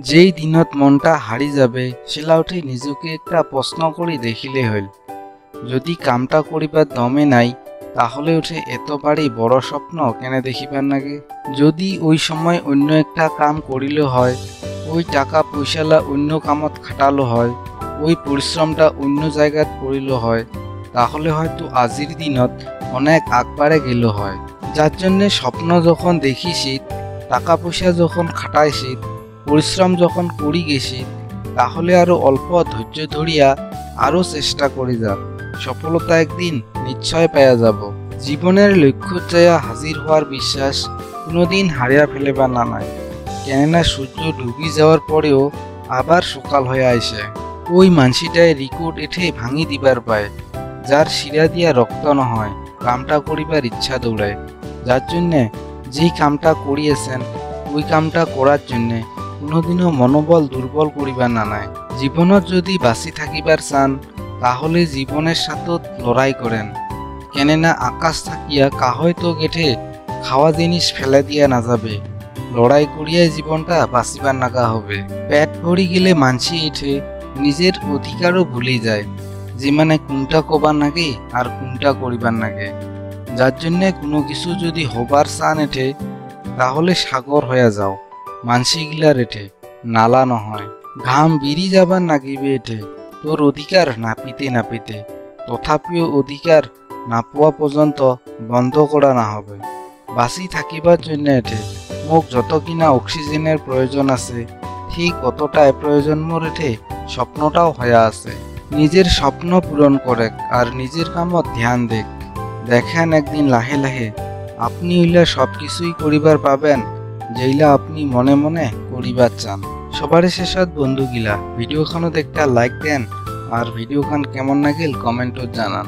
যেই দিনত মনটা হারি যাবে সেলা উঠে নিজকে একটা প্রশ্ন করে দেখিলে হইল, যদি কামটা করিবার দমে নাই তাহলে উঠে এতবারই বড় স্বপ্ন কেনে দেখিবার নাগে। যদি ওই সময় অন্য একটা কাম করিলে হয়, ওই টাকা পয়সালা অন্য কামত খাটালো হয়, ওই পরিশ্রমটা অন্য জায়গাত করিল হয়, তাহলে হয়তো আজির দিনত অনেক আগবাড়ে গেল হয়। যার জন্যে স্বপ্ন যখন দেখিছিস, টাকা পয়সা যখন খাটাইছিস, পরিশ্রম যখন করি গেছিস, তাহলে আরো অল্প ধৈর্য ধরিয়া আরো চেষ্টা করে যা, সফলতা একদিন নিশ্চয় পাওয়া যাব। জীবনের লক্ষ্য চাইয়া হাজির হওয়ার বিশ্বাস কোনোদিন হারিয়া ফেলেবা না নাই, কেননা সূর্য ডুবি যাওয়ার পরেও আবার সকাল হয়ে আইসে। ওই মানসিটায় রিকোর্ড এঠে ভাঙি দিবার পায়, যার শিরা দিয়া রক্ত নহয়, কামটা করিবার ইচ্ছা দৌড়ায়। যার জন্যে যেই কামটা করিয়েছেন ওই কামটা করার জন্যে কোনোদিনও মনোবল দুর্বল করিবার না নাই। জীবনত যদি বাঁচি থাকিবার চান তাহলে জীবনের সাথে লড়াই করেন, কেননা আকাশ থাকিয়া কাহয় তো গেঠে খাওয়া জিনিস ফেলে দিয়া না যাবে, লড়াই করিয়াই জীবনটা বাঁচিবার নাগা হবে। পেট ভরি গেলে মানসি এঠে নিজের অধিকারও ভুলে যায়, যে মানে কোনটা কবার নাগে আর কোনটা করিবার নাগে। যার জন্যে কোনো কিছু যদি হবার চান এঠে তাহলে সাগর হয়ে যাও, মানসি গিলার এঠে নালা নহয়। ঘাম বিরি যাবার নাগিবে এঠে তোর অধিকার নাপিতে নাপিতে, তথাপিও অধিকার না পাওয়া পর্যন্ত বন্ধ করা না হবে। বাঁচি থাকিবার জন্য এঠে মোক যত কিনা অক্সিজেনের প্রয়োজন আছে, ঠিক অতটাই প্রয়োজন মোর এঠে স্বপ্নটাও হয়ে আছে। নিজের স্বপ্ন পূরণ করে আর নিজের কামত ধ্যান দেখেন একদিন লাহে লাহে আপনি হইলে সব কিছুই করিবার পাবেন যেইলা আপনি মনে মনে করিবার চান। সবার শেষত বন্ধুগিলা ভিডিওখানত একটা লাইক দেন আর ভিডিওখান কেমন লাগিল কমেন্টত জানান।